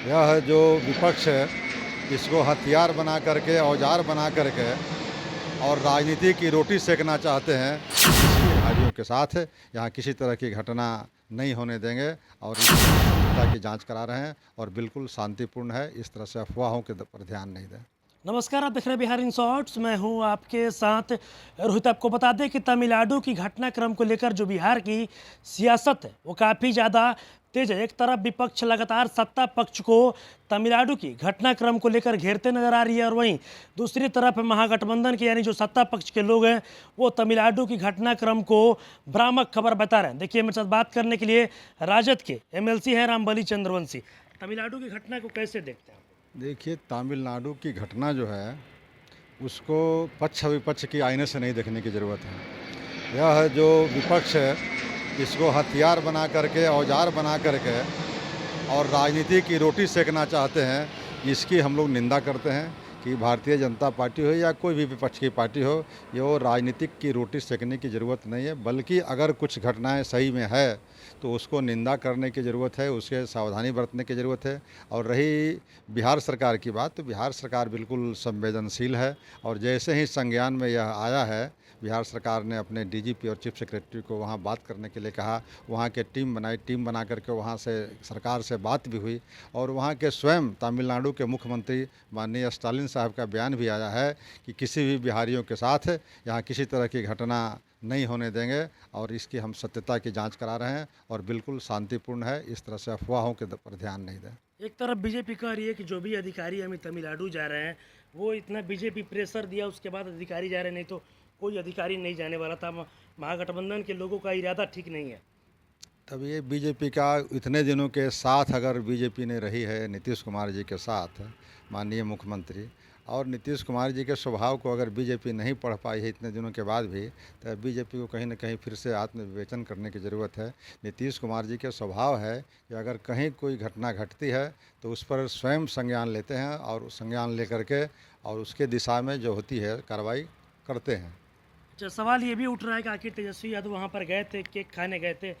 यह जो विपक्ष है इसको हथियार बना करके, औजार बना करके और राजनीति की रोटी सेकना चाहते हैं। इसकी भाइयों के साथ यहाँ किसी तरह की घटना नहीं होने देंगे और इस घटना की जांच करा रहे हैं और बिल्कुल शांतिपूर्ण है। इस तरह से अफवाहों के पर ध्यान नहीं दें। नमस्कार, आप देख रहे हैं बिहार इन शॉर्ट्स। मैं हूं आपके साथ रोहित। आपको बता दें कि तमिलनाडु की घटनाक्रम को लेकर जो बिहार की सियासत है वो काफ़ी ज़्यादा तेज है। एक तरफ विपक्ष लगातार सत्ता पक्ष को तमिलनाडु की घटनाक्रम को लेकर घेरते नजर आ रही है और वहीं दूसरी तरफ महागठबंधन के यानी जो सत्ता पक्ष के लोग हैं वो तमिलनाडु की घटनाक्रम को भ्रामक खबर बता रहे हैं। देखिए, मेरे साथ बात करने के लिए राजद के एमएलसी हैं रामबली चंद्रवंशी। तमिलनाडु की घटना को कैसे देखते हैं? देखिए, तमिलनाडु की घटना जो है उसको पक्ष विपक्ष की आईने से नहीं देखने की ज़रूरत है। यह जो विपक्ष है इसको हथियार बना करके, औजार बना करके और राजनीति की रोटी सेकना चाहते हैं। इसकी हम लोग निंदा करते हैं कि भारतीय जनता पार्टी हो या कोई भी विपक्ष की पार्टी हो, ये वो राजनीतिक की रोटी सेकने की ज़रूरत नहीं है। बल्कि अगर कुछ घटनाएं सही में है तो उसको निंदा करने की ज़रूरत है, उसके सावधानी बरतने की ज़रूरत है। और रही बिहार सरकार की बात, तो बिहार सरकार बिल्कुल संवेदनशील है और जैसे ही संज्ञान में यह आया है, बिहार सरकार ने अपने डीजीपी और चीफ सेक्रेटरी को वहाँ बात करने के लिए कहा। वहाँ के टीम बना करके वहाँ से सरकार से बात भी हुई और वहाँ के स्वयं तमिलनाडु के मुख्यमंत्री माननीय स्टालिन साहब का बयान भी आया है कि किसी भी बिहारियों के साथ यहाँ किसी तरह की घटना नहीं होने देंगे और इसकी हम सत्यता की जांच करा रहे हैं और बिल्कुल शांतिपूर्ण है। इस तरह से अफवाहों के पर ध्यान नहीं दें। एक तरफ बीजेपी कह रही है कि जो भी अधिकारी हमें तमिलनाडु जा रहे हैं वो इतना बीजेपी प्रेशर दिया उसके बाद अधिकारी जा रहे हैं, नहीं तो कोई अधिकारी नहीं जाने वाला था। महागठबंधन के लोगों का इरादा ठीक नहीं है। तब ये बीजेपी का इतने दिनों के साथ अगर बीजेपी ने रही है नीतीश कुमार जी के साथ, माननीय मुख्यमंत्री, और नीतीश कुमार जी के स्वभाव को अगर बीजेपी नहीं पढ़ पाई है इतने दिनों के बाद भी, तो बीजेपी को कहीं ना कहीं फिर से आत्मविवेचन करने की ज़रूरत है। नीतीश कुमार जी के स्वभाव है कि अगर कहीं कोई घटना घटती है तो उस पर स्वयं संज्ञान लेते हैं और संज्ञान लेकर के और उसके दिशा में जो होती है कार्रवाई करते हैं। अच्छा, सवाल ये भी उठ रहा है कि आखिर तेजस्वी यादव वहाँ पर गए थे, केक खाने गए थे,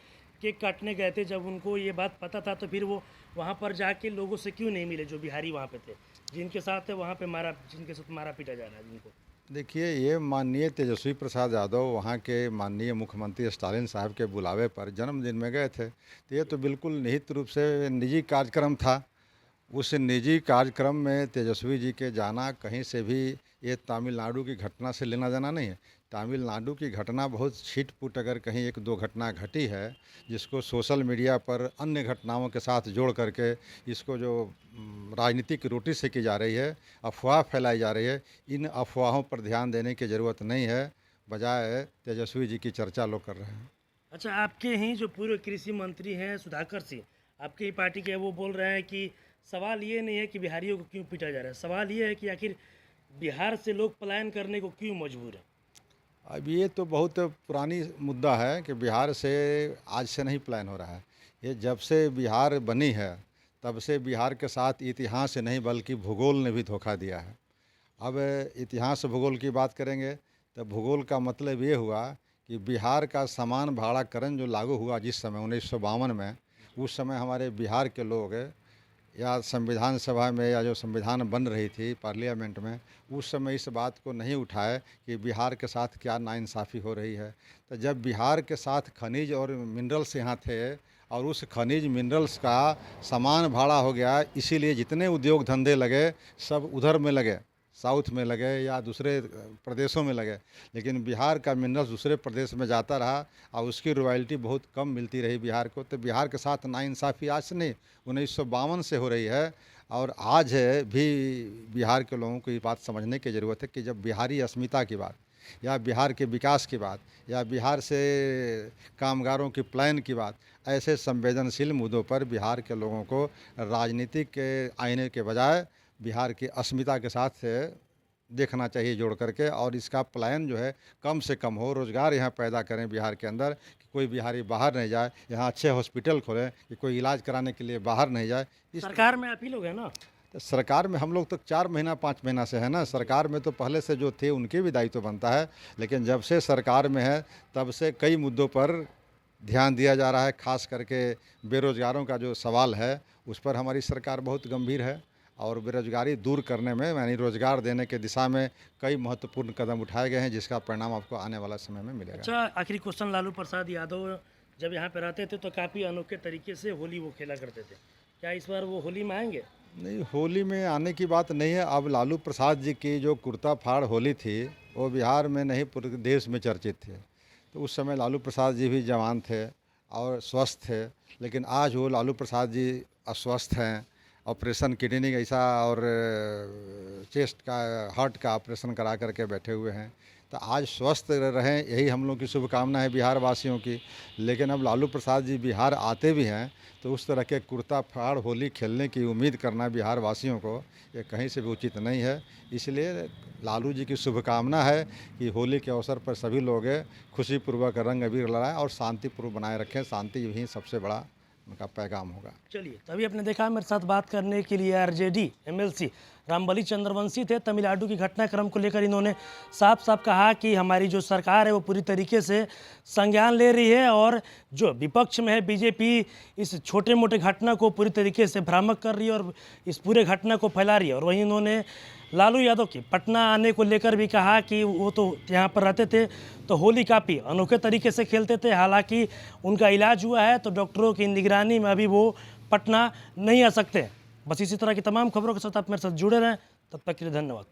केक काटने गए थे, जब उनको ये बात पता था तो फिर वो वहाँ पर जाके लोगों से क्यों नहीं मिले जो बिहारी वहाँ पे थे, जिनके साथ वहाँ पे जिनके साथ मारा पीटा जा रहा है जिनको? देखिए, ये माननीय तेजस्वी प्रसाद यादव वहाँ के माननीय मुख्यमंत्री स्टालिन साहब के बुलावे पर जन्मदिन में गए थे, तो ये तो बिल्कुल निहित रूप से निजी कार्यक्रम था। उस निजी कार्यक्रम में तेजस्वी जी के जाना कहीं से भी ये तमिलनाडु की घटना से लेना देना नहीं है। तमिलनाडु की घटना बहुत छिटपुट अगर कहीं एक दो घटना घटी है जिसको सोशल मीडिया पर अन्य घटनाओं के साथ जोड़ करके इसको जो राजनीतिक रोटी सेकी जा रही है, अफवाह फैलाई जा रही है, इन अफवाहों पर ध्यान देने की ज़रूरत नहीं है। बजाय तेजस्वी जी की चर्चा लोग कर रहे हैं। अच्छा, आपके ही जो पूर्व कृषि मंत्री हैं सुधाकर सिंह, आपकी ही पार्टी के हैं, वो बोल रहे हैं कि सवाल ये नहीं है कि बिहारियों को क्यों पीटा जा रहा है, सवाल ये है कि आखिर बिहार से लोग पलायन करने को क्यों मजबूर हैं। अब ये तो बहुत पुरानी मुद्दा है कि बिहार से आज से नहीं प्लान हो रहा है। ये जब से बिहार बनी है तब से बिहार के साथ इतिहास से नहीं बल्कि भूगोल ने भी धोखा दिया है। अब इतिहास भूगोल की बात करेंगे तो भूगोल का मतलब ये हुआ कि बिहार का समान भाड़ाकरण जो लागू हुआ जिस समय 1952 में, उस समय हमारे बिहार के लोग या संविधान सभा में या जो संविधान बन रही थी पार्लियामेंट में, उस समय इस बात को नहीं उठाए कि बिहार के साथ क्या नाइंसाफ़ी हो रही है। तो जब बिहार के साथ खनिज और मिनरल्स यहाँ थे और उस खनिज मिनरल्स का समान भाड़ा हो गया, इसीलिए जितने उद्योग धंधे लगे सब उधर में लगे, साउथ में लगे या दूसरे प्रदेशों में लगे, लेकिन बिहार का मिनरल्स दूसरे प्रदेश में जाता रहा और उसकी रॉयल्टी बहुत कम मिलती रही बिहार को। तो बिहार के साथ नाइंसाफ़ी आज से नहीं 1952 से हो रही है। और आज भी बिहार के लोगों को ये बात समझने की ज़रूरत है कि जब बिहारी अस्मिता की बात या बिहार के विकास की बात या बिहार से कामगारों की प्लान की बात, ऐसे संवेदनशील मुद्दों पर बिहार के लोगों को राजनीतिक के आईने के बजाय बिहार की अस्मिता के साथ देखना चाहिए जोड़ करके, और इसका प्लान जो है कम से कम हो, रोज़गार यहाँ पैदा करें बिहार के अंदर कि कोई बिहारी बाहर नहीं जाए, यहाँ अच्छे हॉस्पिटल खोलें कि कोई इलाज कराने के लिए बाहर नहीं जाए। सरकार में आप ही लोग हैं ना? तो सरकार में हम लोग तो 4 महीना 5 महीना से है ना, सरकार में तो पहले से जो थे उनके भी दायित्व बनता है, लेकिन जब से सरकार में है तब से कई मुद्दों पर ध्यान दिया जा रहा है। खास करके बेरोज़गारों का जो सवाल है उस पर हमारी सरकार बहुत गंभीर है और बेरोज़गारी दूर करने में यानी रोज़गार देने के दिशा में कई महत्वपूर्ण कदम उठाए गए हैं, जिसका परिणाम आपको आने वाला समय में मिलेगा। अच्छा, आखिरी क्वेश्चन, लालू प्रसाद यादव जब यहाँ पे रहते थे तो काफ़ी अनोखे तरीके से होली वो खेला करते थे, क्या इस बार वो होली में आएंगे? नहीं, होली में आने की बात नहीं है। अब लालू प्रसाद जी की जो कुर्ता फाड़ होली थी वो बिहार में नहीं पूरे देश में चर्चित थे। तो उस समय लालू प्रसाद जी भी जवान थे और स्वस्थ थे, लेकिन आज वो लालू प्रसाद जी अस्वस्थ हैं। ऑपरेशन किडनी का ऐसा और चेस्ट का हार्ट का ऑपरेशन करा करके बैठे हुए हैं। तो आज स्वस्थ रहें, यही हम लोग की शुभकामना है बिहार वासियों की। लेकिन अब लालू प्रसाद जी बिहार आते भी हैं तो उस तरह के कुर्ता फाड़ होली खेलने की उम्मीद करना बिहार वासियों को ये कहीं से भी उचित नहीं है। इसलिए लालू जी की शुभकामना है कि होली के अवसर पर सभी लोग खुशीपूर्वक रंग अबीर लगाएं और शांतिपूर्व बनाए रखें। शांति ही सबसे बड़ा उनका पैगाम होगा। चलिए, तभी आपने देखा मेरे साथ बात करने के लिए आरजेडी एमएलसी रामबली चंद्रवंशी थे। तमिलनाडु की घटनाक्रम को लेकर इन्होंने साफ साफ कहा कि हमारी जो सरकार है वो पूरी तरीके से संज्ञान ले रही है और जो विपक्ष में है बीजेपी इस छोटे मोटे घटना को पूरी तरीके से भ्रामक कर रही है और इस पूरे घटना को फैला रही है। और वहीं इन्होंने लालू यादव की पटना आने को लेकर भी कहा कि वो तो यहाँ पर रहते थे तो होली काफ़ी अनोखे तरीके से खेलते थे। हालांकि उनका इलाज हुआ है तो डॉक्टरों की निगरानी में अभी वो पटना नहीं आ सकते। बस इसी तरह की तमाम खबरों के साथ आप मेरे साथ जुड़े रहें। तब तक के लिए धन्यवाद।